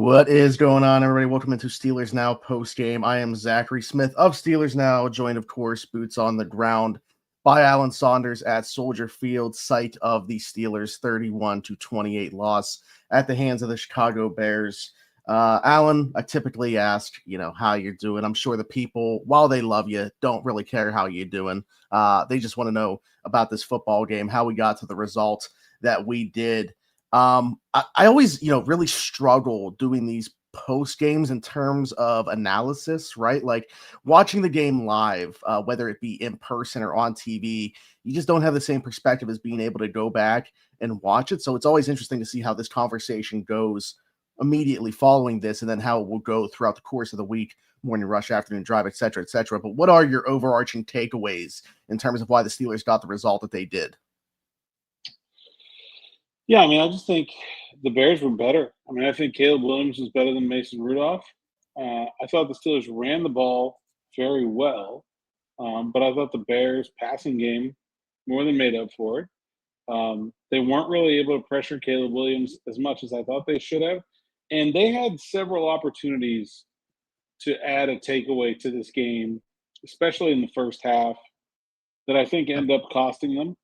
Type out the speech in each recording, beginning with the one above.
What is going on, everybody? Welcome into Steelers Now Postgame. I am Zachary Smith of Steelers Now, joined, of course, boots on the ground by Alan Saunders at Soldier Field, site of the Steelers' 31-28 loss at the hands of the Chicago Bears. Alan, I typically ask, how you're doing. I'm sure the people, while they love you, don't really care how you're doing. They just want to know about this football game, how we got to the result that we did. I always, really struggle doing these post games in terms of analysis, right? Like watching the game live, whether it be in person or on TV, you just don't have the same perspective as being able to go back and watch it. So it's always interesting to see how this conversation goes immediately following this, and then how it will go throughout the course of the week, morning rush, afternoon drive, et cetera, et cetera. But what are your overarching takeaways in terms of why the Steelers got the result that they did? Yeah, I just think the Bears were better. I think Caleb Williams was better than Mason Rudolph. I thought the Steelers ran the ball very well, but I thought the Bears' passing game more than made up for it. They weren't really able to pressure Caleb Williams as much as I thought they should have, and they had several opportunities to add a takeaway to this game, especially in the first half, that I think end up costing them.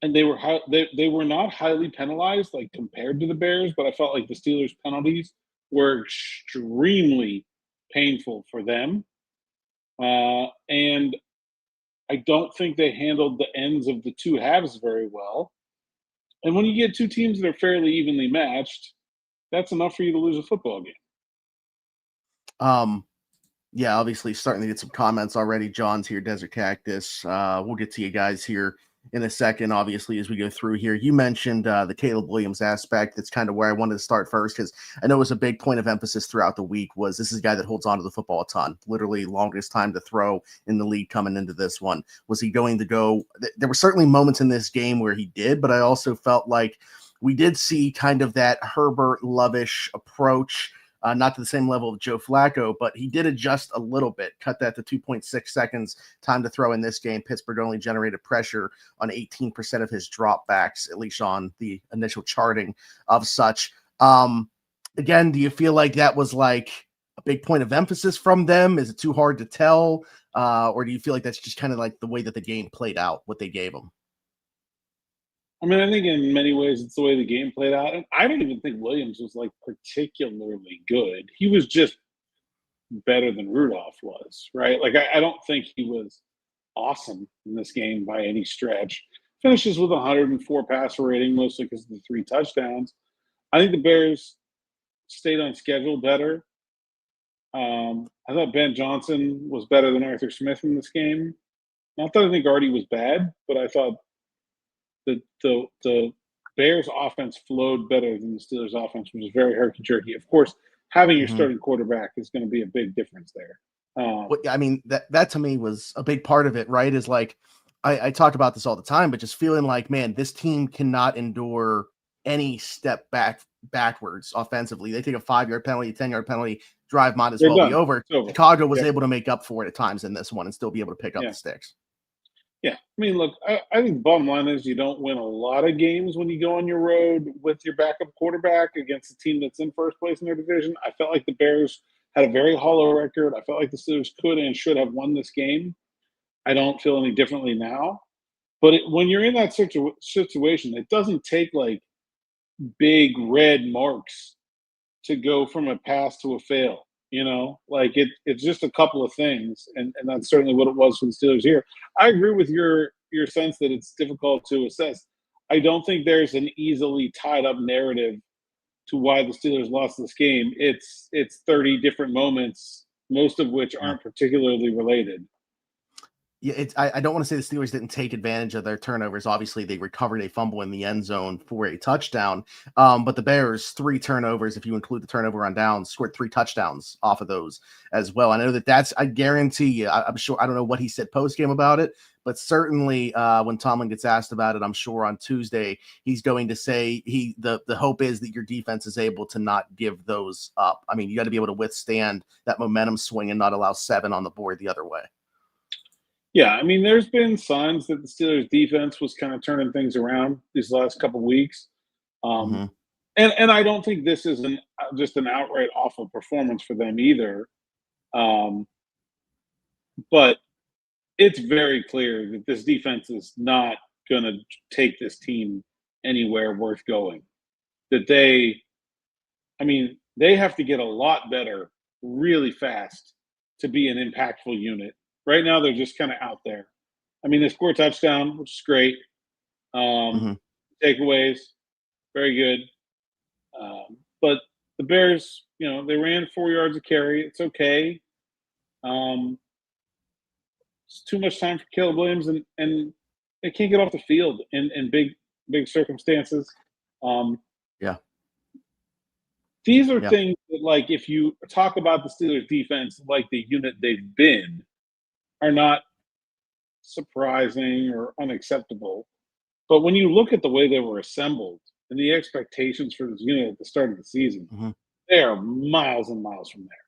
And they were not highly penalized, like, compared to the Bears, but I felt like the Steelers' penalties were extremely painful for them. And I don't think they handled the ends of the two halves very well. And when you get two teams that are fairly evenly matched, that's enough for you to lose a football game. Yeah, obviously starting to get some comments already. John's here, Desert Cactus. We'll get to you guys here in a second, obviously, as we go through here. You mentioned the Caleb Williams aspect. That's kind of where I wanted to start first, because I know it was a big point of emphasis throughout the week. Was this is a guy that holds on to the football a ton, literally longest time to throw in the league coming into this one. Was he going to go? There were certainly moments in this game where he did, but I also felt like we did see kind of that Herbert Lovish approach. Not to the same level of Joe Flacco, but he did adjust a little bit, cut that to 2.6 seconds time to throw in this game. Pittsburgh only generated pressure on 18% of his dropbacks, at least on the initial charting of such. Again, do you feel like that was like a big point of emphasis from them? Is it too hard to tell? Or do you feel like that's just kind of like the way that the game played out, what they gave them? I think in many ways it's the way the game played out. And I don't even think Williams was, like, particularly good. He was just better than Rudolph was, right? Like, I don't think he was awesome in this game by any stretch. Finishes with 104 passer rating, mostly because of the 3 touchdowns. I think the Bears stayed on schedule better. I thought Ben Johnson was better than Arthur Smith in this game. Not that I think Artie was bad, but I thought the Bears offense flowed better than the Steelers offense, which was very herky-jerky. Of course, having your starting quarterback is going to be a big difference there. That to me was a big part of it, right? Is like, I talk about this all the time, but just feeling like, man, this team cannot endure any step backwards offensively. They take a 5-yard penalty, 10-yard penalty, drive might as well be over. Chicago was able to make up for it at times in this one and still be able to pick up the sticks. Yeah, look, I think the bottom line is you don't win a lot of games when you go on your road with your backup quarterback against a team that's in first place in their division. I felt like the Bears had a very hollow record. I felt like the Steelers could and should have won this game. I don't feel any differently now. But when you're in that situation, it doesn't take, like, big red marks to go from a pass to a fail. Like, it's just a couple of things, and that's certainly what it was for the Steelers here. I agree with your sense that it's difficult to assess. I don't think there's an easily tied up narrative to why the Steelers lost this game. It's 30 different moments, most of which aren't particularly related. Yeah, I don't want to say the Steelers didn't take advantage of their turnovers. Obviously, they recovered a fumble in the end zone for a touchdown. But the Bears, 3 turnovers, if you include the turnover on downs, scored 3 touchdowns off of those as well. I know that's, I guarantee you, I'm sure, I don't know what he said post-game about it, but certainly when Tomlin gets asked about it, I'm sure on Tuesday, he's going to say the hope is that your defense is able to not give those up. You got to be able to withstand that momentum swing and not allow 7 on the board the other way. Yeah, there's been signs that the Steelers' defense was kind of turning things around these last couple of weeks. And I don't think this is just an outright awful performance for them either. Um, but it's very clear that this defense is not going to take this team anywhere worth going. That they have to get a lot better really fast to be an impactful unit. Right now, they're just kind of out there. I mean, they score a touchdown, which is great. Hmm. Takeaways, very good. But the Bears, they ran 4 yards of carry. It's okay. Um, it's too much time for Caleb Williams, and they can't get off the field in big circumstances. Um, Yeah. these are Yeah. things that, like, if you talk about the Steelers defense like the unit they've been, are not surprising or unacceptable. But when you look at the way they were assembled and the expectations for this unit at the start of the season, Hmm. they are miles and miles from there.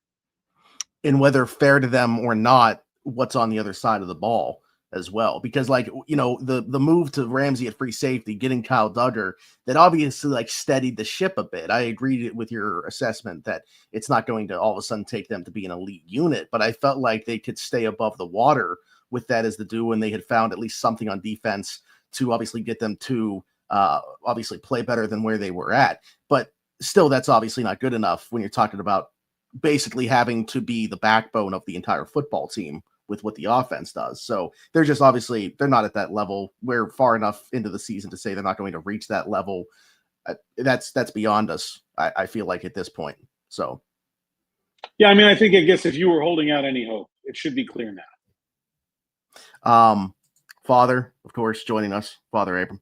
And whether fair to them or not, what's on the other side of the ball as well. Because the move to Ramsey at free safety, getting Kyle Duggar, that obviously steadied the ship a bit. I agreed with your assessment that it's not going to all of a sudden take them to be an elite unit, but I felt like they could stay above the water with that as the do, and they had found at least something on defense to obviously get them to obviously play better than where they were at. But still, that's obviously not good enough when you're talking about basically having to be the backbone of the entire football team with what the offense does. So they're just obviously they're not at that level. We're far enough into the season to say they're not going to reach that level. That's beyond us. I feel like at this point. So Yeah, I guess if you were holding out any hope, it should be clear now. Father, of course, joining us, Father Abram.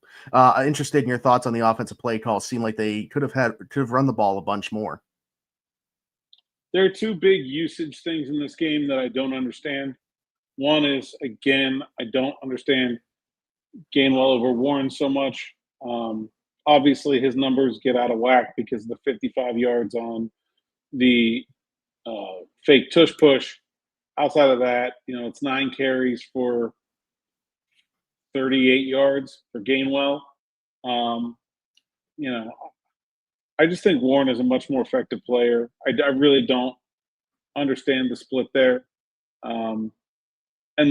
Interested in your thoughts on the offensive play call. Seemed like they could have run the ball a bunch more. There are two big usage things in this game that I don't understand. One is, again, I don't understand Gainwell over Warren so much. Obviously, his numbers get out of whack because of the 55 yards on the fake tush push. Outside of that, it's 9 carries for 38 yards for Gainwell. You know, I just think Warren is a much more effective player. I really don't understand the split there. And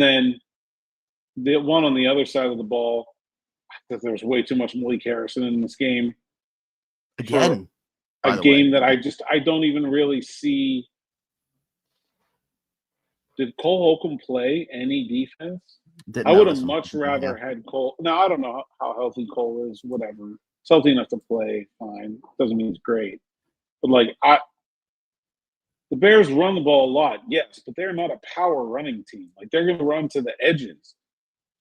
then the one on the other side of the ball, that there's way too much Malik Harrison in this game for Again, a by the way. game that I don't even really see. Did Cole Holcomb play any defense? Didn't I know would have this one. much rather had Cole. Now, I don't know how healthy Cole is, whatever. He's healthy enough to play, fine. Doesn't mean he's great. But, the Bears run the ball a lot, yes, but they're not a power running team. They're going to run to the edges.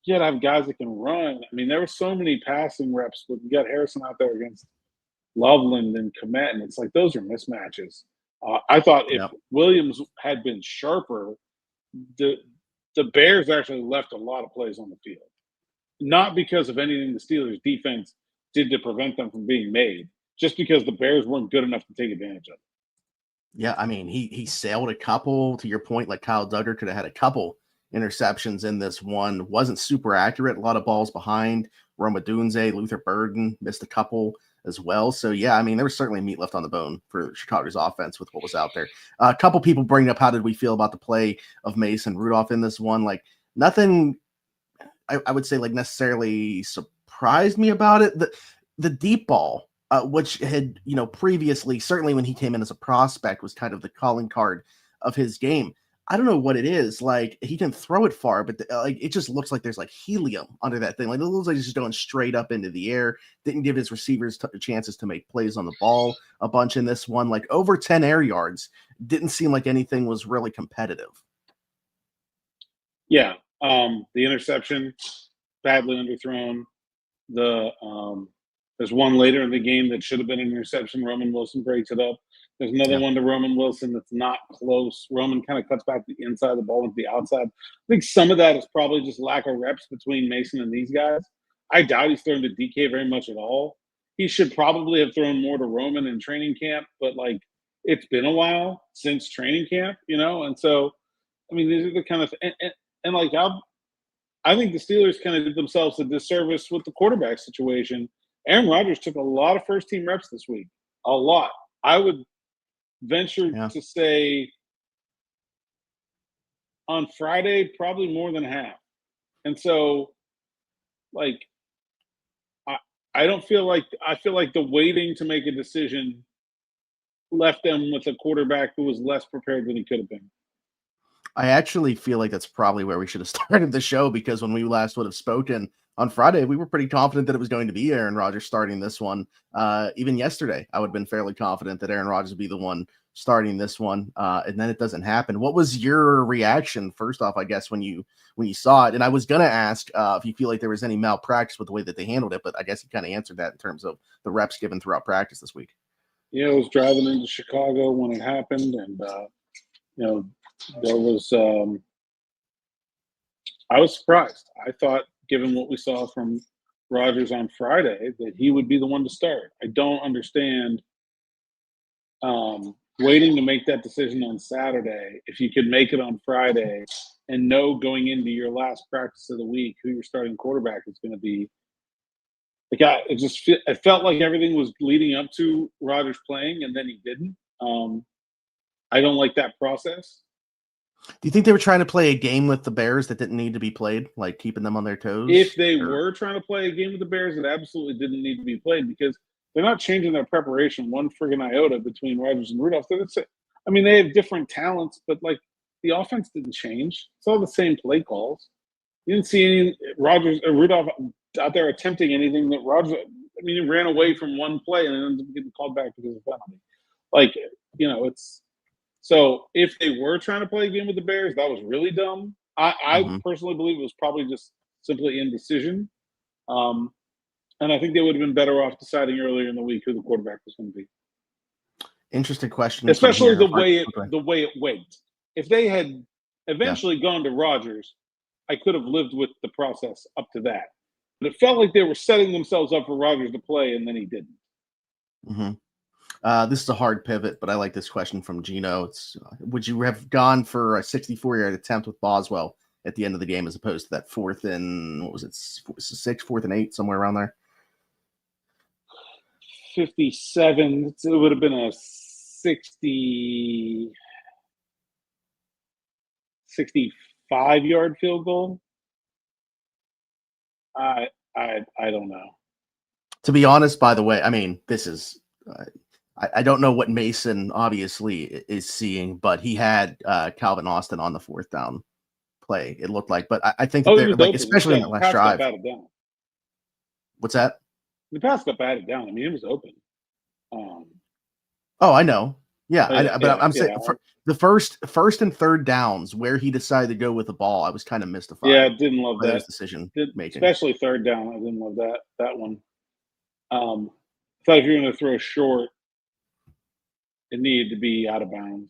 You got to have guys that can run. There were so many passing reps, but you got Harrison out there against Loveland and Komet, and it's those are mismatches. I thought if Williams had been sharper, the Bears actually left a lot of plays on the field. Not because of anything the Steelers' defense did to prevent them from being made, just because the Bears weren't good enough to take advantage of it. Yeah, he sailed a couple, to your point, like Kyle Duggar could have had a couple interceptions in this one. Wasn't super accurate, a lot of balls behind. Roma Dunze, Luther Burden missed a couple as well. So, yeah, there was certainly meat left on the bone for Chicago's offense with what was out there. A couple people bring up how did we feel about the play of Mason Rudolph in this one. Nothing, I would say, necessarily surprised me about it. The deep ball, which had, previously, certainly when he came in as a prospect, was kind of the calling card of his game. I don't know what it is. He can throw it far, but it just looks like there's helium under that thing. It looks like he's just going straight up into the air. Didn't give his receivers chances to make plays on the ball a bunch in this one. Over 10 air yards. Didn't seem like anything was really competitive. Yeah. The interception, badly underthrown. There's one later in the game that should have been an interception. Roman Wilson breaks it up. There's another one to Roman Wilson that's not close. Roman kind of cuts back the inside of the ball into the outside. I think some of that is probably just lack of reps between Mason and these guys. I doubt he's thrown to DK very much at all. He should probably have thrown more to Roman in training camp, but it's been a while since training camp, and so these are the kind of I think the Steelers kind of did themselves a disservice with the quarterback situation. Aaron Rodgers took a lot of first-team reps this week. A lot. I would venture Yeah. to say on Friday, probably more than half. And so, like, I, I don't feel like I feel like the waiting to make a decision left them with a quarterback who was less prepared than he could have been. I actually feel like that's probably where we should have started the show, because when we last would have spoken on Friday, we were pretty confident that it was going to be Aaron Rodgers starting this one. Even yesterday, I would have been fairly confident that Aaron Rodgers would be the one starting this one, and then it doesn't happen. What was your reaction, first off, I guess, when you saw it? And I was going to ask if you feel like there was any malpractice with the way that they handled it, but I guess you kind of answered that in terms of the reps given throughout practice this week. Yeah, I was driving into Chicago when it happened, and there was. I was surprised. I thought, given what we saw from Rodgers on Friday, that he would be the one to start. I don't understand waiting to make that decision on Saturday if you could make it on Friday and know going into your last practice of the week who your starting quarterback is going to be. It felt like everything was leading up to Rodgers playing, and then he didn't. I don't like that process. Do you think they were trying to play a game with the Bears that didn't need to be played, like keeping them on their toes? If they were trying to play a game with the Bears, it absolutely didn't need to be played, because they're not changing their preparation one friggin' iota between Rodgers and Rudolph. I mean, they have different talents, but like the offense didn't change. It's all the same play calls. You didn't see any Rodgers or Rudolph out there attempting anything that Rodgers. I mean, he ran away from one play and then ended up getting called back because of penalty. Like, it's. So if they were trying to play a game with the Bears, that was really dumb. I personally believe it was probably just simply indecision. And I think they would have been better off deciding earlier in the week who the quarterback was going to be. Interesting question. Especially the way it went. If they had eventually gone to Rodgers, I could have lived with the process up to that. But it felt like they were setting themselves up for Rodgers to play, and then he didn't. This is a hard pivot, but I like this question from Gino. It's would you have gone for a 64-yard attempt with Boswell at the end of the game as opposed to that 4th and 8, somewhere around there? 57. It would have been a 65-yard field goal. I don't know. To be honest, by the way, I mean, this is I don't know what Mason obviously is seeing, but he had Calvin Austin on the 4th down play, it looked like. But I think that they're like, especially in the last drive. What's that? The pass got batted down. I mean, it was open. Oh, I know. Yeah, I'm saying for the first and 3rd downs where he decided to go with the ball, I was kind of mystified. Yeah, didn't love that decision making, especially 3rd down. I didn't love that one. I thought if you're going to throw short, it needed to be out of bounds.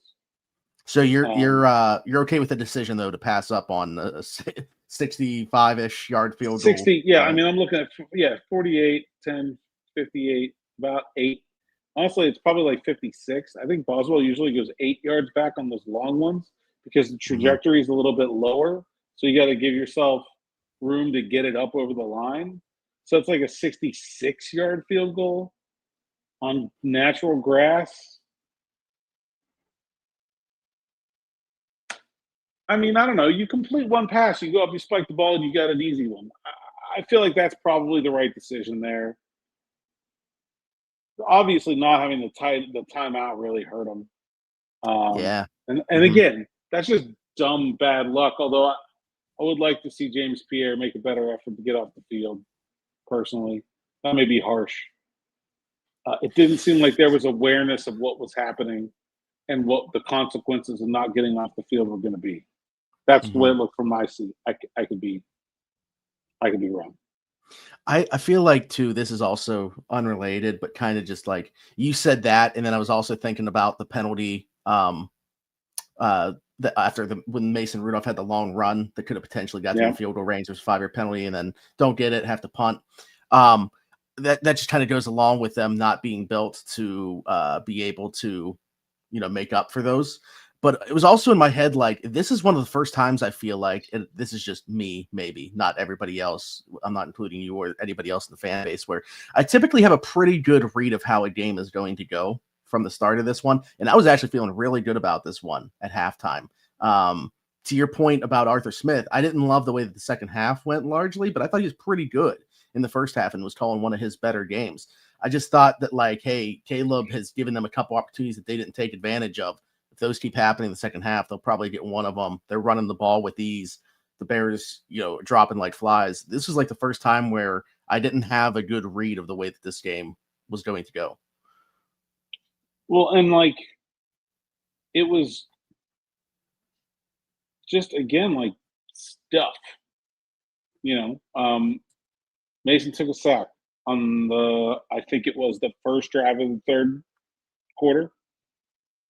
So you're okay with the decision though to pass up on a 65-ish yard field goal? 60. Yeah, I mean, I'm looking at 48, 10, 58, about 8. Honestly, it's probably like 56. I think Boswell usually goes 8 yards back on those long ones because the trajectory is a little bit lower. So you got to give yourself room to get it up over the line. So it's like a 66-yard field goal on natural grass. I mean, I don't know. You complete one pass, you go up, you spike the ball, and you got an easy one. I feel like that's probably the right decision there. Obviously, not having the timeout really hurt him. And again, that's just dumb bad luck. Although I would like to see James Pierre make a better effort to get off the field. Personally, that may be harsh. It didn't seem like there was awareness of what was happening and what the consequences of not getting off the field were going to be. That's the way it looked from my seat. I could be wrong. I feel like too, this is also unrelated, but kind of just like you said that, and then I was also thinking about the penalty when Mason Rudolph had the long run that could have potentially got to the field goal range. There's a 5-yard penalty, and then don't get it, have to punt. That just kind of goes along with them not being built to be able to, make up for those. But it was also in my head, like, this is one of the first times I feel like, and this is just me, maybe, not everybody else. I'm not including you or anybody else in the fan base, where I typically have a pretty good read of how a game is going to go from the start of this one. And I was actually feeling really good about this one at halftime. To your point about Arthur Smith, I didn't love the way that the second half went largely, but I thought he was pretty good in the first half and was calling one of his better games. I just thought that, like, hey, Caleb has given them a couple opportunities that they didn't take advantage of. If those keep happening in the second half, they'll probably get one of them. They're running the ball with ease. The Bears, dropping like flies. This was like the first time where I didn't have a good read of the way that this game was going to go. Well, and like, it was just, again, like, stuff. Mason took a sack on I think it was the first drive of the third quarter.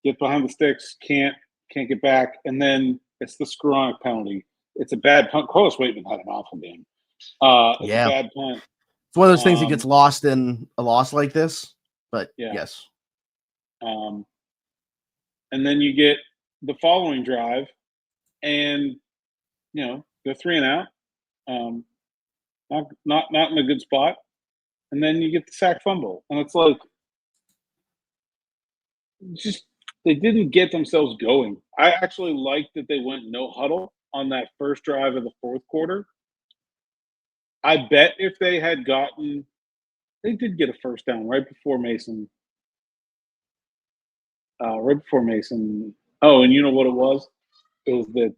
Get behind the sticks, can't get back, and then it's the Skoranek penalty. It's a bad punt. Carlos Waitman had an awful game. It's a bad punt. It's one of those things that gets lost in a loss like this, but yes. And then you get the following drive, and they're 3 and out. Not in a good spot, and then you get the sack fumble, and it's like, just, they didn't get themselves going. I actually liked that they went no huddle on that first drive of the fourth quarter. I bet if they had they did get a first down right before Mason. Oh, and you know what it was? It was that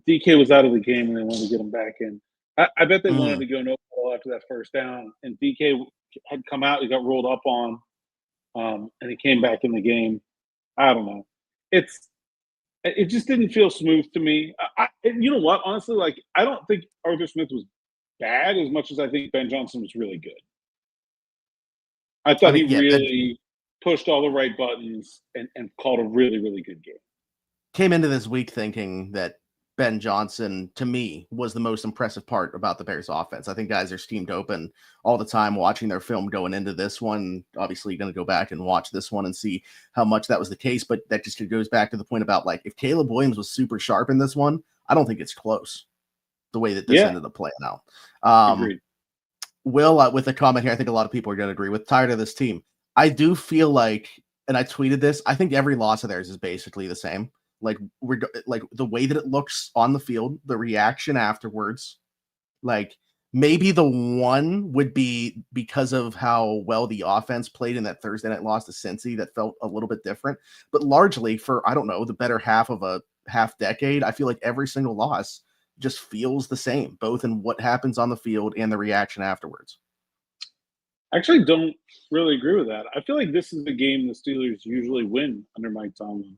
DK was out of the game and they wanted to get him back in. I bet they wanted to go no huddle after that first down, and DK had come out. He got rolled up on. And he came back in the game. I don't know. It just didn't feel smooth to me. And you know what? Honestly, like, I don't think Arthur Smith was bad as much as I think Ben Johnson was really good. I thought he really pushed all the right buttons and called a really, really good game. Came into this week thinking that Ben Johnson, to me, was the most impressive part about the Bears offense. I think guys are steamed open all the time watching their film going into this one. Obviously, you're going to go back and watch this one and see how much that was the case. But that just goes back to the point about, like, if Caleb Williams was super sharp in this one, I don't think it's close the way that this ended up playing out. Agreed. Will, with a comment here, I think a lot of people are going to agree with, tired of this team. I do feel like, and I tweeted this, I think every loss of theirs is basically the same. Like, the way that it looks on the field, the reaction afterwards, like, maybe the one would be because of how well the offense played in that Thursday night loss to Cincy that felt a little bit different. But largely for, I don't know, the better half of a half decade, I feel like every single loss just feels the same, both in what happens on the field and the reaction afterwards. I actually don't really agree with that. I feel like this is the game the Steelers usually win under Mike Tomlin.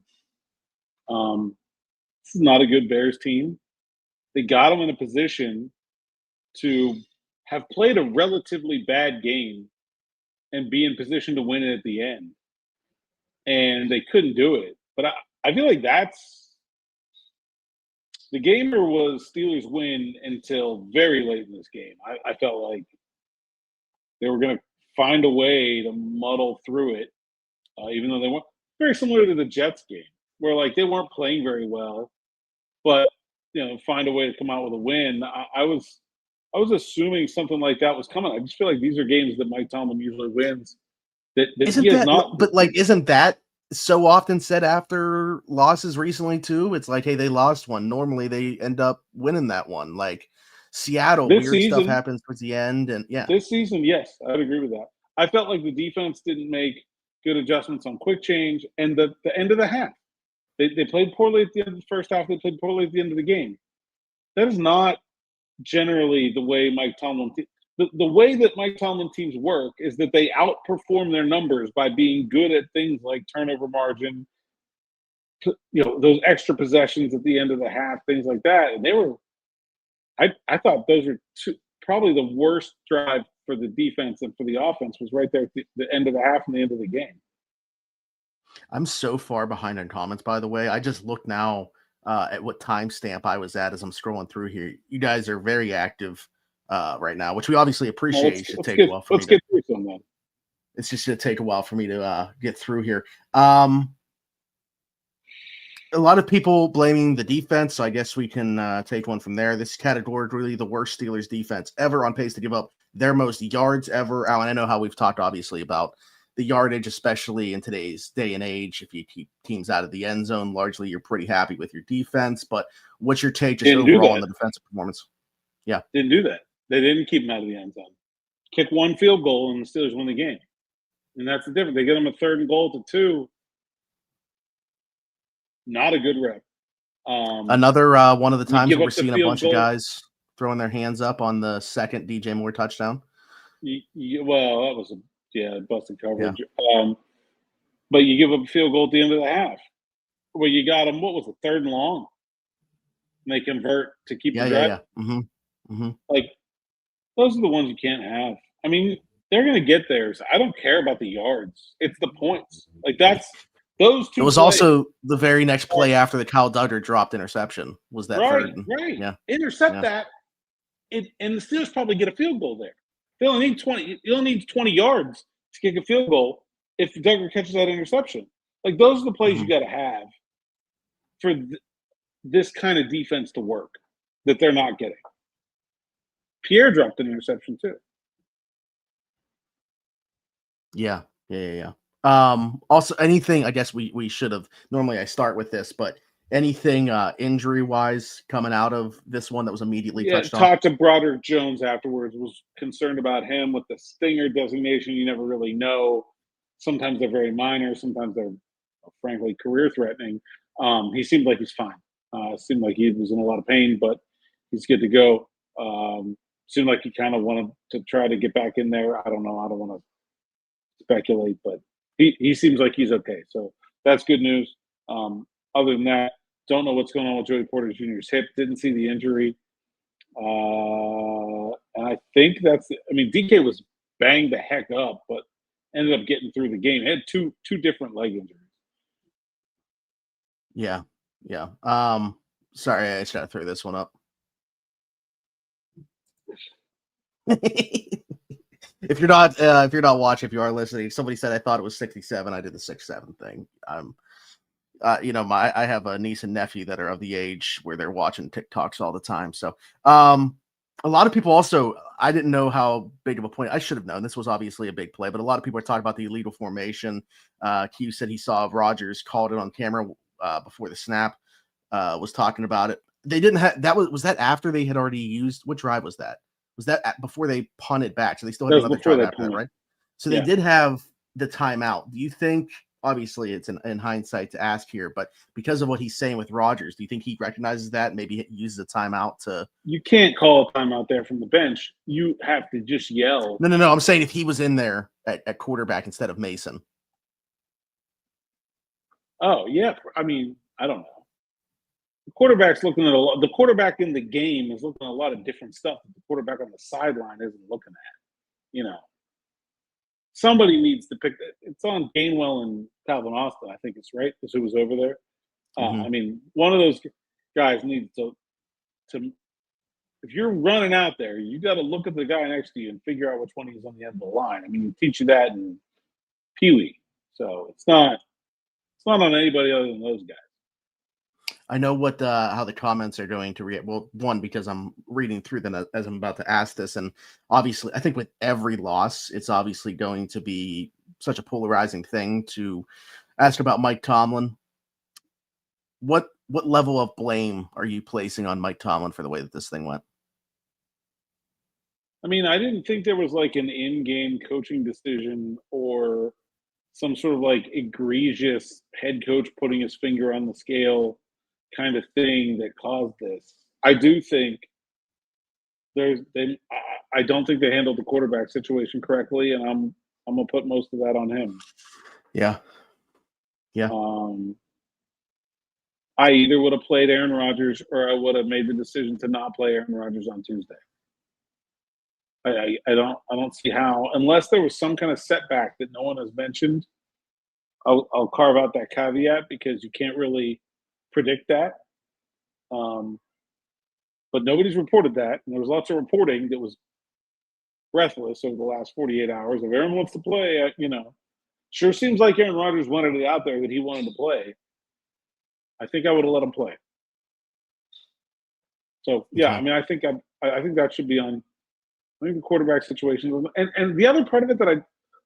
This is not a good Bears team. They got them in a position to have played a relatively bad game and be in position to win it at the end. And they couldn't do it. But I feel like the gamer was Steelers win until very late in this game. I felt like they were going to find a way to muddle through it, even though they weren't. Very similar to the Jets game, where, like, they weren't playing very well, but find a way to come out with a win. I was assuming something like that was coming. I just feel like these are games that Mike Tomlin usually wins. Isn't that so often said after losses recently too? It's like, hey, they lost one. Normally they end up winning that one. Like Seattle, weird stuff happens towards the end, and this season, yes, I'd agree with that. I felt like the defense didn't make good adjustments on quick change, and the end of the half. They played poorly at the end of the first half. They played poorly at the end of the game. That is not generally the way Mike Tomlin the way that Mike Tomlin teams work is that they outperform their numbers by being good at things like turnover margin, those extra possessions at the end of the half, things like that. And they were, I thought those were probably the worst drive for the defense and for the offense was right there at the end of the half and the end of the game. I'm so far behind on comments, by the way. I just looked now at what timestamp I was at as I'm scrolling through here. You guys are very active right now, which we obviously appreciate. It should take a while for me to get through some, then. It's just going to take a while for me to get through here. A lot of people blaming the defense, so I guess we can take one from there. This categorically the worst Steelers defense ever, on pace to give up their most yards ever. And I know how we've talked, obviously, about the yardage, especially in today's day and age. If you keep teams out of the end zone, largely you're pretty happy with your defense. But what's your take just overall on the defensive performance? Yeah. Didn't do that. They didn't keep him out of the end zone. Kick one field goal, and the Steelers win the game. And that's the difference. They get them a 3rd and goal to 2. Not a good rep. Another one of the times where we're seeing a bunch of guys throwing their hands up on the second DJ Moore touchdown. Well, that was busted coverage. Yeah. But you give up a field goal at the end of the half, where you got them. What was it, 3rd and long? And they convert to keep the drive. Yeah. Mm-hmm. Like, those are the ones you can't have. I mean, they're going to get theirs. I don't care about the yards. It's the points. Like, that's those two. It was also the very next play after the Kyle Duggar dropped interception. Was that right? 3rd? Right. Yeah. Intercept that, and the Steelers probably get a field goal there. They only need 20. You only need 20 yards to kick a field goal if Duggar catches that interception. Like, those are the plays you got to have for this kind of defense to work that they're not getting. Pierre dropped an interception too. Yeah. Also, anything, I guess we should have, normally I start with this, but anything injury-wise coming out of this one that was immediately touched on? Talked to Broderick Jones afterwards, was concerned about him with the stinger designation. You never really know. Sometimes they're very minor. Sometimes they're, frankly, career-threatening. He seemed like he's fine. Seemed like he was in a lot of pain, but he's good to go. Seemed like he kind of wanted to try to get back in there. I don't know. I don't want to speculate, but he seems like he's okay. So that's good news. Other than that, don't know what's going on with Joey Porter Jr.'s hip. Didn't see the injury. And I think DK was banged the heck up, but ended up getting through the game. He had two different leg injuries. Yeah. Sorry, I just got to throw this one up. If you're not watching, if you are listening, somebody said I thought it was 67. I did the 6'7" thing. I have a niece and nephew that are of the age where they're watching TikToks all the time. So, a lot of people also, I didn't know how big of a point. I should have known this was obviously a big play, but a lot of people are talking about the illegal formation. Q said he saw Rodgers called it on camera before the snap. Was talking about it. They didn't have that. Was that after they had already used? What drive was that? Was that before they punted back? So they still had another drive after that, right? So they did have the timeout. Do you think? Obviously, it's in hindsight to ask here, but because of what he's saying with Rodgers, do you think he recognizes that and maybe uses a timeout to? You can't call a timeout there from the bench. You have to just yell. No. I'm saying if he was in there at quarterback instead of Mason. Oh yeah, I mean, I don't know. The quarterback's looking at the quarterback in the game is looking at a lot of different stuff that the quarterback on the sideline isn't looking at. Somebody needs to pick it. It's on Gainwell and Calvin Austin, I think it's right, because who was over there. I mean, one of those guys needs to. If you're running out there, you got to look at the guy next to you and figure out which one he's on the end of the line. I mean, you teach you that in Pee Wee, so it's not on anybody other than those guys. I know how the comments are going to react. Well, one, because I'm reading through them as I'm about to ask this, and obviously, I think with every loss, it's obviously going to be such a polarizing thing to ask about Mike Tomlin. What level of blame are you placing on Mike Tomlin for the way that this thing went? I mean, I didn't think there was like an in-game coaching decision or some sort of like egregious head coach putting his finger on the scale kind of thing that caused this. I do think I don't think they handled the quarterback situation correctly, and I'm gonna put most of that on him. Yeah. I either would have played Aaron Rodgers or I would have made the decision to not play Aaron Rodgers on Tuesday. I don't see how, unless there was some kind of setback that no one has mentioned. I'll carve out that caveat because you can't really predict that. But nobody's reported that, and there was lots of reporting that was breathless over the last 48 hours. If Aaron wants to play, sure seems like Aaron Rodgers wanted it out there that he wanted to play. I think I would have let him play. So yeah, Okay. I mean, I think that should be on. I think the quarterback situation, and the other part of it that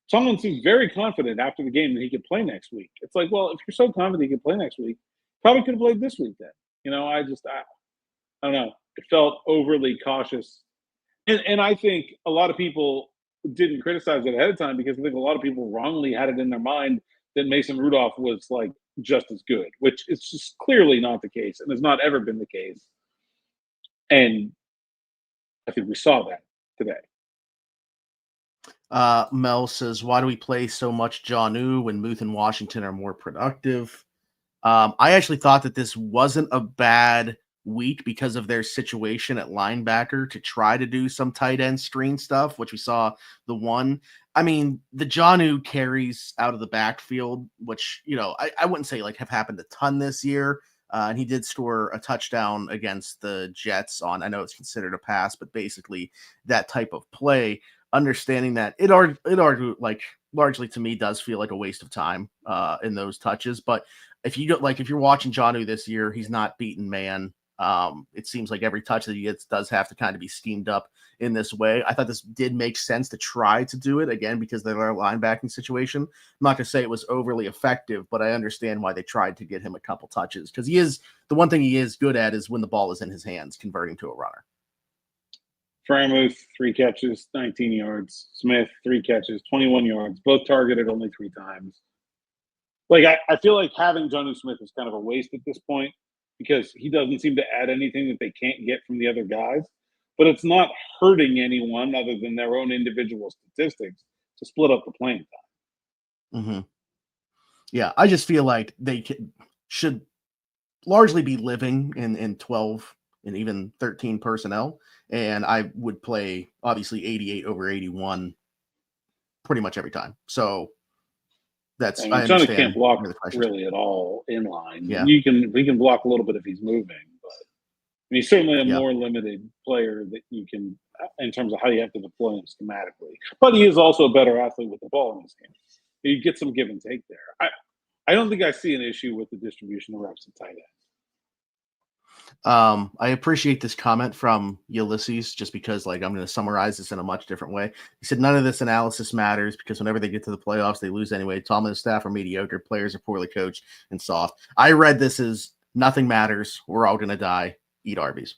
Tomlin seemed very confident after the game that he could play next week. It's like, well, if you're so confident he could play next week, probably could have played this week then. I don't know. It felt overly cautious, and I think a lot of people didn't criticize it ahead of time because I think a lot of people wrongly had it in their mind that Mason Rudolph was like just as good, which is just clearly not the case and has not ever been the case. And I think we saw that today. Mel says, why do we play so much Jonnu when Muth and Washington are more productive? I actually thought that this wasn't a bad week because of their situation at linebacker to try to do some tight end screen stuff, which we saw the one. I mean, the Jonnu carries out of the backfield, which, I wouldn't say like have happened a ton this year. And he did score a touchdown against the Jets on, I know it's considered a pass, but basically that type of play, understanding that it like largely to me does feel like a waste of time in those touches. But if you're watching Jonnu this year, he's not beaten man. It seems like every touch that he gets does have to kind of be schemed up in this way. I thought this did make sense to try to do it again because of their linebacking situation. I'm not going to say it was overly effective, but I understand why they tried to get him a couple touches because the one thing he is good at is when the ball is in his hands, converting to a runner. Freiermuth, 3 catches, 19 yards. Smith, 3 catches, 21 yards. Both targeted only 3 times. Like, I feel like having Jonnu Smith is kind of a waste at this point because he doesn't seem to add anything that they can't get from the other guys. But it's not hurting anyone other than their own individual statistics to split up the playing time. Mm-hmm. Yeah, I just feel like they should largely be living in 12 and even 13 personnel. And I would play, obviously, 88 over 81 pretty much every time. So I understand. Jonnu can't block really at all in line. Yeah. He can block a little bit if he's moving, but he's certainly a more limited player that you can, in terms of how you have to deploy him schematically. But he is also a better athlete with the ball in his hands. You get some give and take there. I don't think I see an issue with the distribution of reps at tight end. I appreciate this comment from Ulysses just because I'm going to summarize this in a much different way. He said, none of this analysis matters because whenever they get to the playoffs, they lose anyway. Tomlin and staff are mediocre. Players are poorly coached and soft. I read this as nothing matters. We're all going to die. Eat Arby's.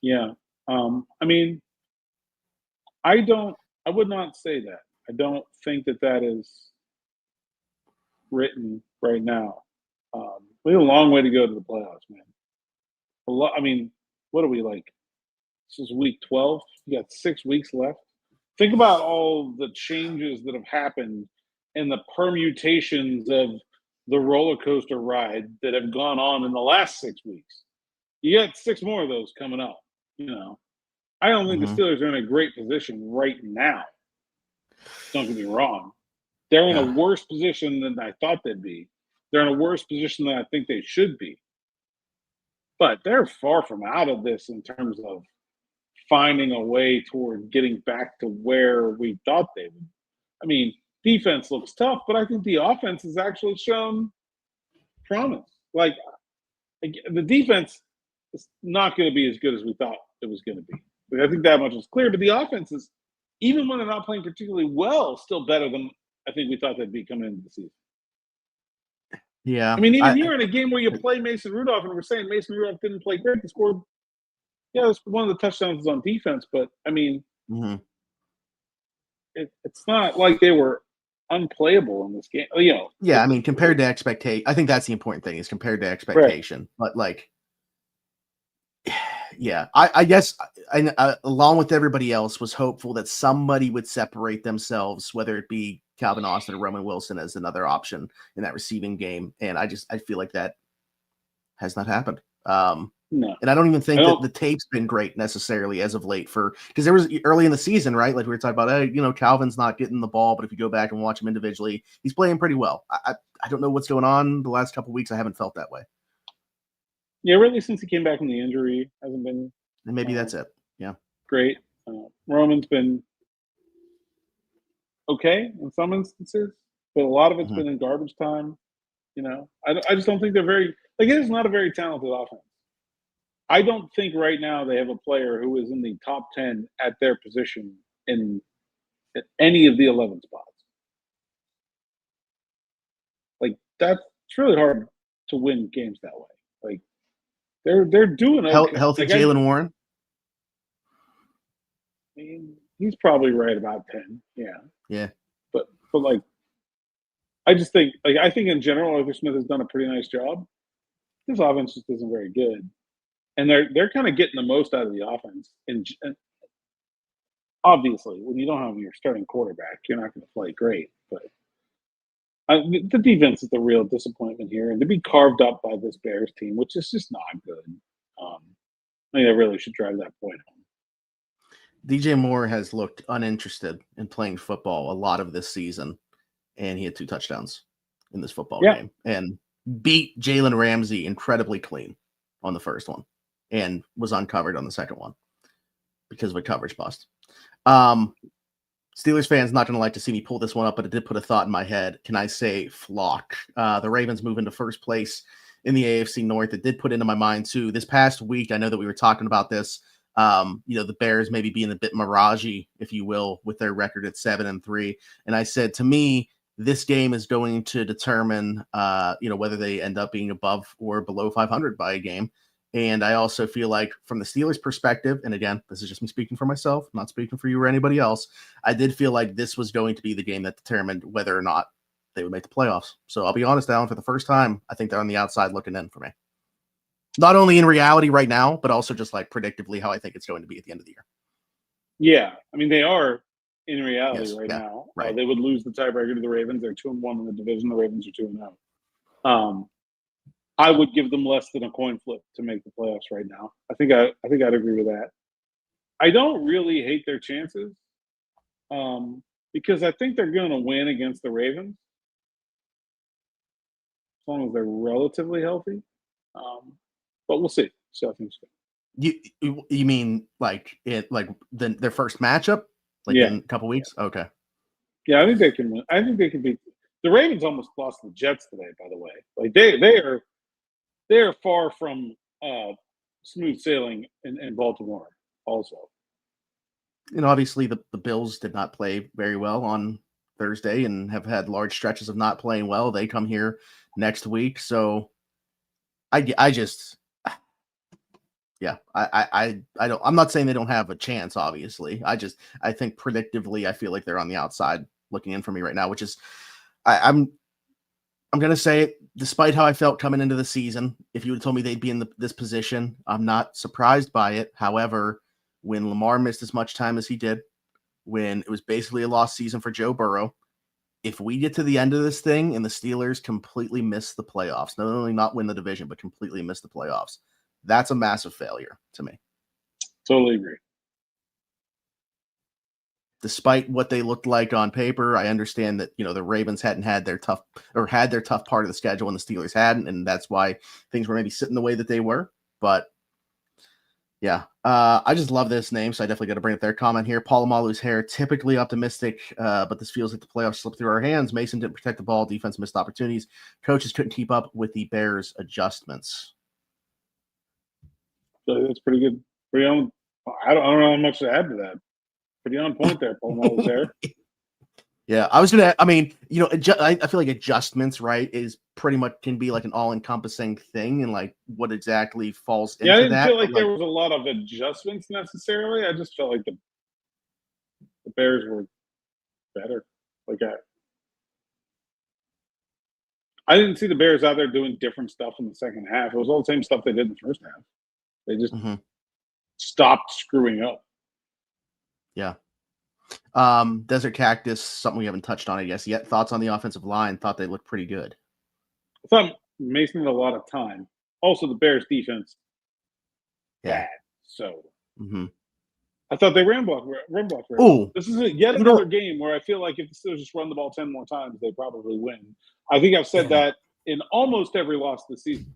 Yeah. I mean, I would not say that. I don't think that is written right now. We have a long way to go to the playoffs, man. I mean, what are we like? This is week 12. You got 6 weeks left. Think about all the changes that have happened and the permutations of the roller coaster ride that have gone on in the last 6 weeks. You got 6 more of those coming up. I don't think the Steelers are in a great position right now. Don't get me wrong. They're in a worse position than I thought they'd be. They're in a worse position than I think they should be. But they're far from out of this in terms of finding a way toward getting back to where we thought they would. I mean, defense looks tough, but I think the offense has actually shown promise. Like, the defense is not going to be as good as we thought it was going to be. I think that much is clear. But the offense is, even when they're not playing particularly well, still better than I think we thought they'd be coming into the season. Yeah. I mean, even here in a game where you play Mason Rudolph, and we're saying Mason Rudolph didn't play great, he scored. Yeah, it's one of the touchdowns was on defense, but I mean, it's not like they were unplayable in this game. Yeah, I mean, compared to expectation, I think that's the important thing is compared to expectation. Right. But yeah, I guess I, along with everybody else, was hopeful that somebody would separate themselves, whether it be Calvin Austin or Roman Wilson as another option in that receiving game. And I feel like that has not happened. No. And I don't even think that the tape's been great necessarily as of late because there was early in the season, right? Like we were talking about, Calvin's not getting the ball, but if you go back and watch him individually, he's playing pretty well. I don't know what's going on the last couple of weeks. I haven't felt that way. Yeah, really since he came back from the injury, hasn't been. And maybe that's it. Yeah. Great. Roman's been okay in some instances, but a lot of it's been in garbage time. I just don't think they're very like it is not a very talented offense. I don't think right now they have a player who is in the top 10 at their position at any of the 11 spots. Like that's it's really hard to win games that way. Like they're doing okay. Healthy Like Jalen Warren. I mean, he's probably right about 10. Yeah. Yeah. But like I just think I think in general Arthur Smith has done a pretty nice job. This offense just isn't very good. And they're kind of getting the most out of the offense. And obviously, when you don't have your starting quarterback, you're not going to play great. But the defense is the real disappointment here, and to be carved up by this Bears team, which is just not good. I think they really should drive that point home. DJ Moore has looked uninterested in playing football a lot of this season, and he had 2 touchdowns in this football game and beat Jalen Ramsey incredibly clean on the first one and was uncovered on the second one because of a coverage bust. Steelers fans not going to like to see me pull this one up, but it did put a thought in my head. Can I say flock? The Ravens move into first place in the AFC North. It did put into my mind too. This past week, I know that we were talking about this. The Bears maybe being a bit miragey, if you will, with their record at 7-3. And I said, to me, this game is going to determine, whether they end up being above or below 500 by a game. And I also feel like from the Steelers' perspective, and again, this is just me speaking for myself, not speaking for you or anybody else, I did feel like this was going to be the game that determined whether or not they would make the playoffs. So I'll be honest, Alan, for the first time, I think they're on the outside looking in for me. Not only in reality right now, but also just like predictively how I think it's going to be at the end of the year. Yeah. I mean, they are in reality now. Right. They would lose the tiebreaker to the Ravens. They're 2-1 in the division. The Ravens are 2-0. I would give them less than a coin flip to make the playoffs right now. I think I'd agree with that. I don't really hate their chances because I think they're going to win against the Ravens as long as they're relatively healthy. But we'll see. See how things go. You mean like their first matchup, in a couple weeks? Okay. Yeah, I think they can win. I think they can beat the Ravens. Almost lost the Jets today, by the way. Like they are far from smooth sailing in Baltimore. Also, obviously the Bills did not play very well on Thursday and have had large stretches of not playing well. They come here next week, so I just. Yeah, I don't. I'm not saying they don't have a chance. Obviously, I think predictively, I feel like they're on the outside looking in for me right now, which is, I'm gonna say it. Despite how I felt coming into the season, if you would have told me they'd be in this position, I'm not surprised by it. However, when Lamar missed as much time as he did, when it was basically a lost season for Joe Burrow, if we get to the end of this thing and the Steelers completely miss the playoffs, not only not win the division but completely miss the playoffs. That's a massive failure to me. Totally agree. Despite what they looked like on paper, I understand that, the Ravens hadn't had their tough part of the schedule and the Steelers hadn't, and that's why things were maybe sitting the way that they were. But yeah, I just love this name, so I definitely got to bring up their comment here. Polamalu's hair, typically optimistic, but this feels like the playoffs slipped through our hands. Mason didn't protect the ball. Defense missed opportunities. Coaches couldn't keep up with the Bears' adjustments. So that's pretty good. Pretty on. I don't know how much to add to that. Pretty on point there, Paul there. Yeah, I was gonna. I mean, I feel like adjustments, right, is pretty much can be like an all-encompassing thing, and like what exactly falls into that. Yeah, I didn't feel like there was a lot of adjustments necessarily. I just felt like the Bears were better. Like I didn't see the Bears out there doing different stuff in the second half. It was all the same stuff they did in the first half. They just stopped screwing up. Yeah. Desert Cactus, something we haven't touched on, I guess, yet. Thoughts on the offensive line? Thought they looked pretty good. I thought Mason had a lot of time. Also, the Bears defense, bad. So I thought they run block. Oh, this is yet another game where I feel like if the Steelers just run the ball 10 more times, they probably win. I think I've said that in almost every loss this season.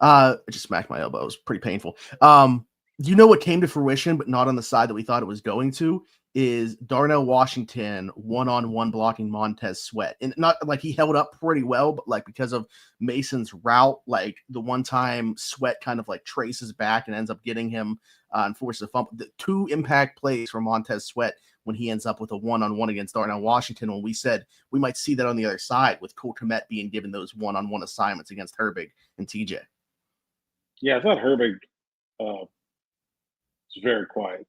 I just smacked my elbow. It was pretty painful. What came to fruition, but not on the side that we thought it was going to, is Darnell Washington one-on-one blocking Montez Sweat. And not like he held up pretty well, but like because of Mason's route, like the one time Sweat kind of like traces back and ends up getting him and forces a fumble. The 2 impact plays from Montez Sweat when he ends up with a one-on-one against Darnell Washington, when we said we might see that on the other side with Cole Kmet being given those one-on-one assignments against Herbig and TJ. Yeah, I thought Herbig was very quiet.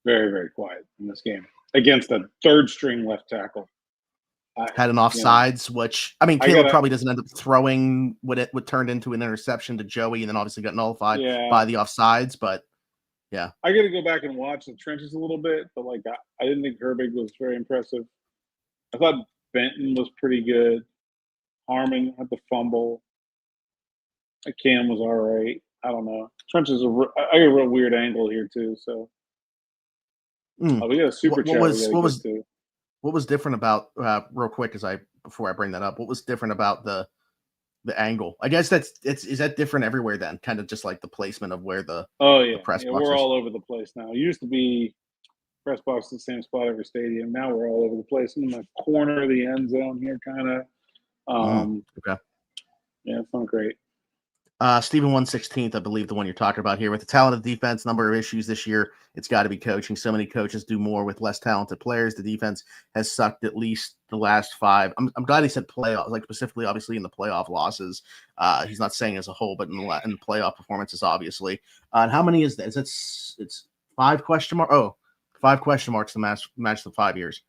Very, very quiet in this game against a third-string left tackle. Had an offsides, which, I mean, Caleb probably doesn't end up throwing what turned into an interception to Joey and then obviously got nullified by the offsides, but yeah. I got to go back and watch the trenches a little bit, but like I didn't think Herbig was very impressive. I thought Benton was pretty good. Harmon had the fumble. Cam was all right. I don't know. Trenches I got a real weird angle here too, so. We got a super chat. What was different about real quick before I bring that up? What was different about the angle? I guess is that different everywhere then? Kind of just like the placement of where the press box we're is. all over the place now. It used to be press box in the same spot every stadium. Now we're all over the place. I'm in the corner of the end zone here, kind of. Okay. Yeah, it's not great. Stephen 116th, I believe the one you're talking about here. With the talented defense, number of issues this year, it's got to be coaching. So many coaches do more with less talented players. The defense has sucked at least the last 5. I'm glad he said playoffs, like specifically, obviously in the playoff losses. He's not saying as a whole, but in the playoff performances, obviously. And how many is that? It's 5 question mark. Oh, 5 question marks to match the 5 years.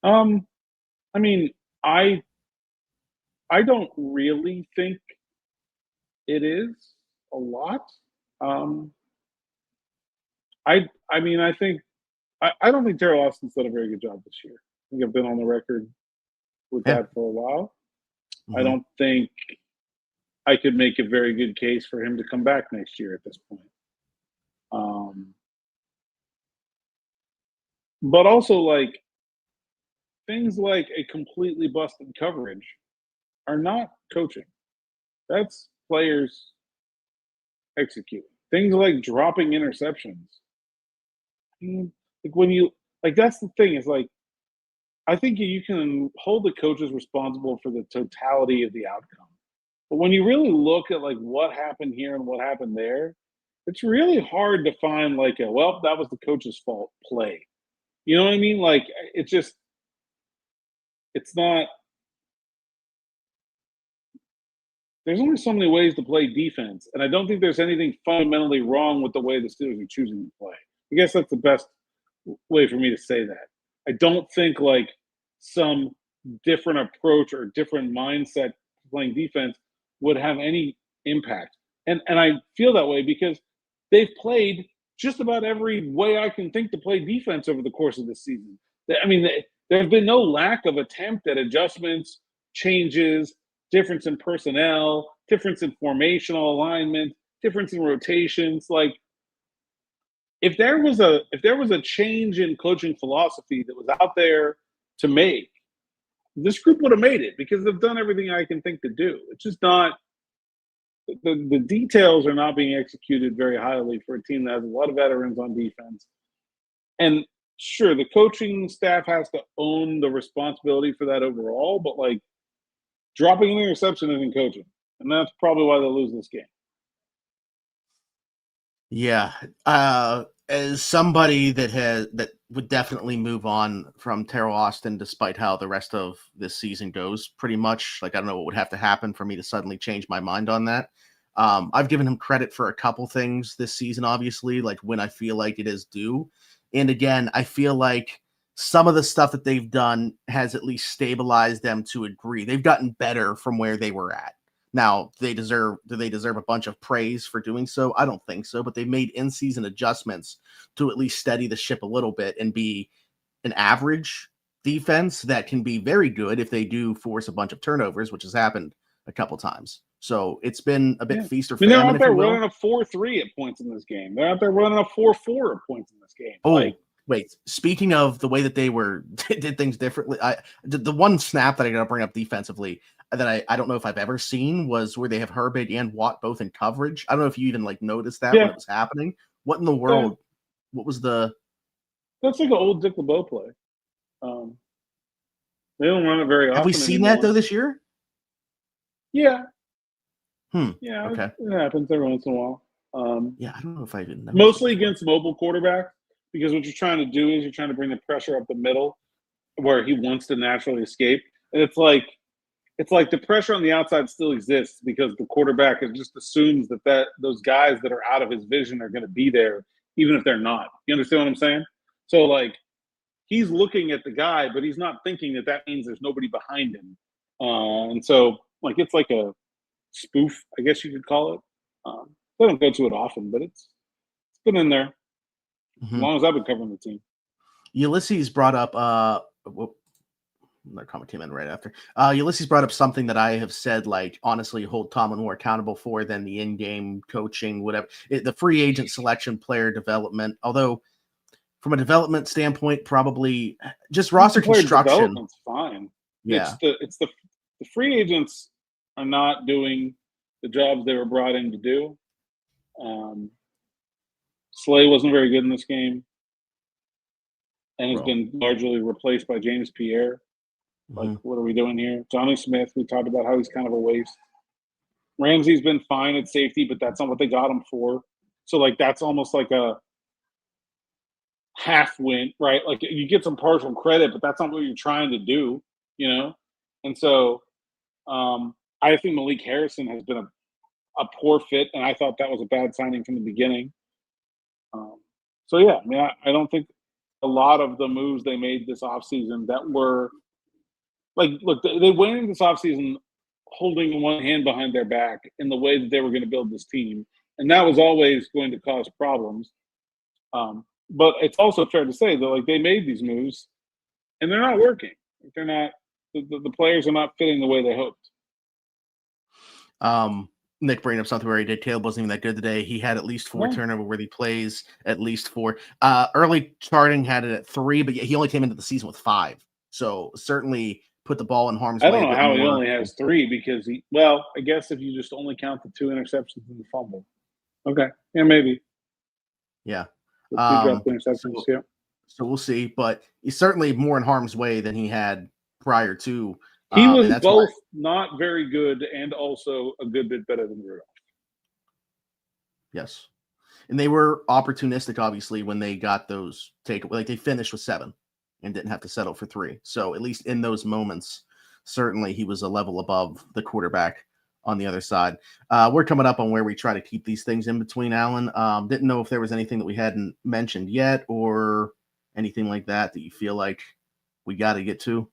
I mean, I don't really think it is a lot. I don't think Terrell Austin's done a very good job this year. I think I've been on the record with that for a while. Mm-hmm. I don't think I could make a very good case for him to come back next year at this point. But also, like, things like a completely busted coverage are not coaching. That's players executing. Things like dropping interceptions. I mean, like when you like, that's the thing, is like, I think you can hold the coaches responsible for the totality of the outcome. But when you really look at like what happened here and what happened there, it's really hard to find like that was the coach's fault play. You know what I mean? Like, it's not. There's only so many ways to play defense, and I don't think there's anything fundamentally wrong with the way the Steelers are choosing to play. I guess that's the best way for me to say that. I don't think like some different approach or different mindset playing defense would have any impact. And I feel that way because they've played just about every way I can think to play defense over the course of the season. I mean, there's been no lack of attempt at adjustments, changes, difference in personnel, difference in formational alignment, difference in rotations. Like, if there was a change in coaching philosophy that was out there to make, this group would have made it because they've done everything I can think to do. It's just not the details are not being executed very highly for a team that has a lot of veterans on defense. And sure, the coaching staff has to own the responsibility for that overall, but like, dropping an interception isn't coaching, and that's probably why they lose this game. Yeah, as somebody that would definitely move on from Terrell Austin, despite how the rest of this season goes, pretty much. Like, I don't know what would have to happen for me to suddenly change my mind on that. I've given him credit for a couple things this season, obviously, like when I feel like it is due. And again, I feel like some of the stuff that they've done has at least stabilized them to a degree. They've gotten better from where they were at. Now, do they deserve a bunch of praise for doing so? I don't think so, but they made in-season adjustments to at least steady the ship a little bit and be an average defense that can be very good if they do force a bunch of turnovers, which has happened a couple times. So it's been a bit feast or famine. They're out there running a 4-3 at points in this game. They're out there running a 4-4 at points in this game. Oh, wait. Speaking of the way that they did things differently, the one snap that I got to bring up defensively that I don't know if I've ever seen was where they have Herbig and Watt both in coverage. I don't know if you even like noticed that when it was happening. What in the world? What was the? That's like an old Dick LeBeau play. They don't run it very often. Have we seen anymore. that though this year? Yeah. Yeah. Okay. It happens every once in a while. Yeah, I don't know if I didn't. Mostly against mobile quarterback, because what you're trying to do is you're trying to bring the pressure up the middle where he wants to naturally escape. And it's like the pressure on the outside still exists because the quarterback just assumes that those guys that are out of his vision are going to be there, even if they're not. You understand what I'm saying? So, like, he's looking at the guy, but he's not thinking that means there's nobody behind him. And so, like, it's like a spoof, I guess you could call it. I don't go to it often, but it's been in there as long as I've been covering the team. Ulysses brought up that comment came in right after. Ulysses brought up something that I have said, like, honestly, hold Tomlin more accountable for than the in-game coaching, whatever. The free agent selection, player development. Although, from a development standpoint, probably just roster construction. Development's fine. Yeah, it's the free agents are not doing the jobs they were brought in to do. Slay wasn't very good in this game, and has been largely replaced by James Pierre. Like, what are we doing here? Johnny Smith, we talked about how he's kind of a waste. Ramsey's been fine at safety, but that's not what they got him for. So, like, that's almost like a half win, right? Like, you get some partial credit, but that's not what you're trying to do, you know? And so I think Malik Harrison has been a poor fit, and I thought that was a bad signing from the beginning. So, yeah, I mean, I don't think a lot of the moves they made this offseason that were like, look, they went into this offseason holding one hand behind their back in the way that they were going to build this team. And that was always going to cause problems. But it's also fair to say that, like, they made these moves and they're not working. They're not, the players are not fitting the way they hoped. Nick bringing up something where he did. Caleb wasn't even that good today. He had at least 4 turnover-worthy plays, at least 4. Early charting had it at 3, but he only came into the season with 5. So certainly put the ball in harm's way. I don't know how he only has 3 because I guess if you just only count the 2 interceptions and the fumble. Okay. Yeah, maybe. Yeah. The 2 dropped interceptions, So we'll see, but he's certainly more in harm's way than he had prior to. He was both not very good and also a good bit better than Rudolph. Yes. And they were opportunistic, obviously, when they got those like they finished with 7 and didn't have to settle for 3. So at least in those moments, certainly he was a level above the quarterback on the other side. We're coming up on where we try to keep these things in between, Alan. Didn't know if there was anything that we hadn't mentioned yet or anything like that you feel like we got to get to.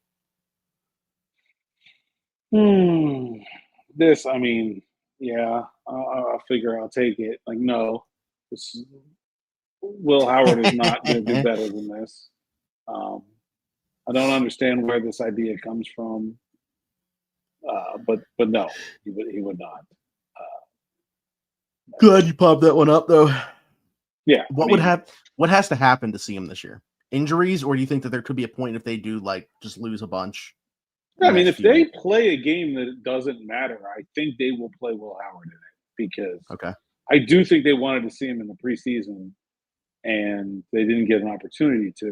This, I mean, yeah, I'll figure I'll take it. Like, no, Will Howard is not going to do better than this. I don't understand where this idea comes from, but no, he would not. Glad you popped that one up, though. Yeah. What has to happen to see him this year? Injuries, or do you think that there could be a point if they do, like, just lose a bunch? I mean, if they play a game that it doesn't matter, I think they will play Will Howard in it because I do think they wanted to see him in the preseason, and they didn't get an opportunity to.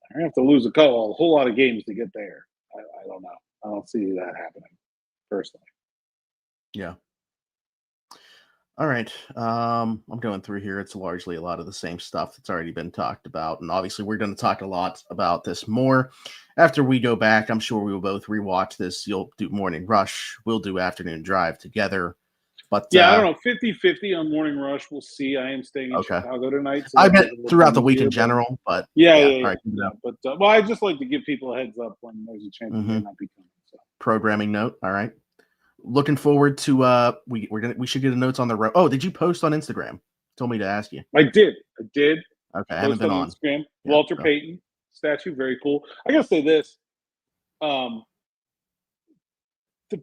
They're going to have to lose a whole lot of games to get there. I don't know. I don't see that happening, personally. Yeah. All right. I'm going through here. It's largely a lot of the same stuff that's already been talked about. And obviously, we're going to talk a lot about this more after we go back. I'm sure we will both rewatch this. You'll do Morning Rush. We'll do Afternoon Drive together. But yeah, I don't know. 50-50 on Morning Rush. We'll see. I am staying in Chicago tonight. So I bet throughout the week in general. But yeah. All right. But I just like to give people a heads up when there's a chance they might not be coming. So. Programming note. All right. Looking forward to we should get a notes on the road. Oh, did you post on Instagram? Told me to ask you. I did. Okay, I haven't been on Instagram. Yeah, Walter Payton statue, very cool. I gotta say this. The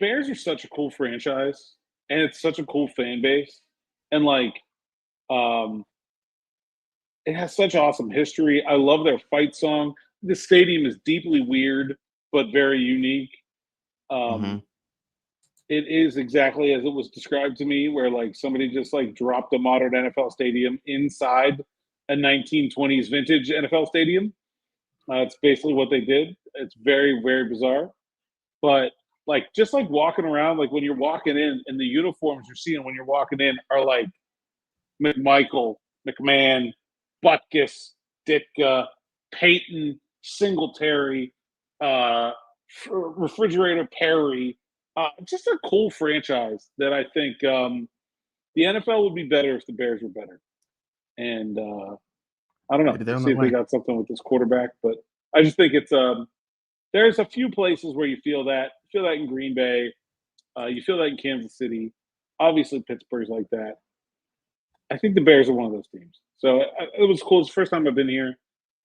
Bears are such a cool franchise, and it's such a cool fan base. And like it has such awesome history. I love their fight song. The stadium is deeply weird, but very unique. It is exactly as it was described to me, where like somebody just like dropped a modern NFL stadium inside a 1920s vintage NFL stadium. It's basically what they did. It's very, very bizarre. But like just like walking around, like when you're walking in and the uniforms you're seeing when you're walking in are like McMichael, McMahon, Butkus, Ditka, Peyton, Singletary, uh, Refrigerator Perry. Just a cool franchise that I think the NFL would be better if the Bears were better. And I don't know. Maybe they're on See the if way. they got something with this quarterback, but I just think it's there's a few places where you feel that. You feel that in Green Bay. You feel that in Kansas City. Obviously, Pittsburgh's like that. I think the Bears are one of those teams. So it was cool. It's the first time I've been here,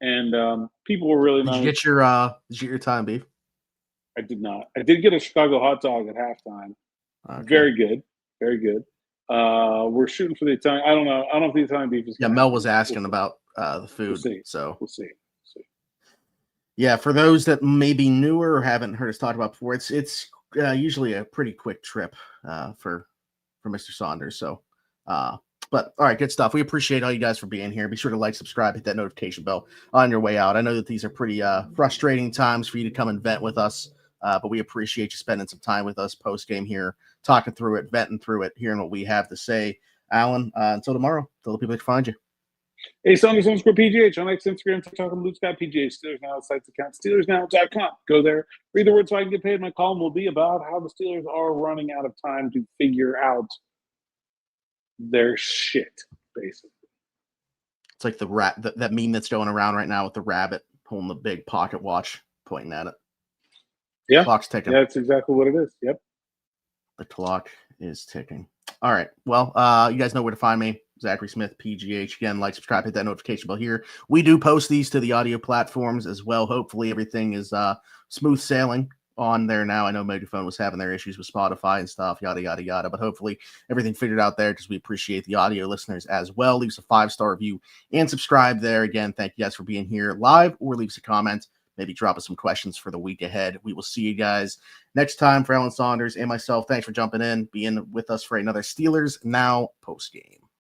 and people were really Did nice. you get your time beef? I did not. I did get a Chicago hot dog at halftime. Okay. Very good. Very good. We're shooting for the Italian. I don't know. I don't know if the Italian beef is. Yeah, Mel was asking about the food. We'll see. So We'll see. yeah, for those that may be newer or haven't heard us talk about before, it's usually a pretty quick trip for Mr. Saunders. So, but all right, good stuff. We appreciate all you guys for being here. Be sure to like, subscribe, hit that notification bell on your way out. I know that these are pretty frustrating times for you to come and vent with us, but we appreciate you spending some time with us post game here, talking through it, venting through it, hearing what we have to say. Alan, until tomorrow, tell the people to find you. Hey, Saunders _PGH on X, Instagram, TikTok, and Blue Sky PGH. Steelers Now sites account, SteelersNow.com. Go there, read the word so I can get paid. My column will be about how the Steelers are running out of time to figure out their shit, basically. It's like the rat that meme that's going around right now with the rabbit holding the big pocket watch, pointing at it. Yeah, Clock's ticking. Yeah, that's exactly what it is. Yep. The clock is ticking. All right. Well, you guys know where to find me. Zachary Smith, PGH. Again, like, subscribe, hit that notification bell here. We do post these to the audio platforms as well. Hopefully everything is smooth sailing on there now. I know Megaphone was having their issues with Spotify and stuff, yada, yada, yada. But hopefully everything figured out there because we appreciate the audio listeners as well. Leave us a 5-star review and subscribe there. Again, thank you guys for being here live, or leave us a comment. Maybe drop us some questions for the week ahead. We will see you guys next time. For Alan Saunders and myself, thanks for jumping in, being with us for another Steelers Now post game.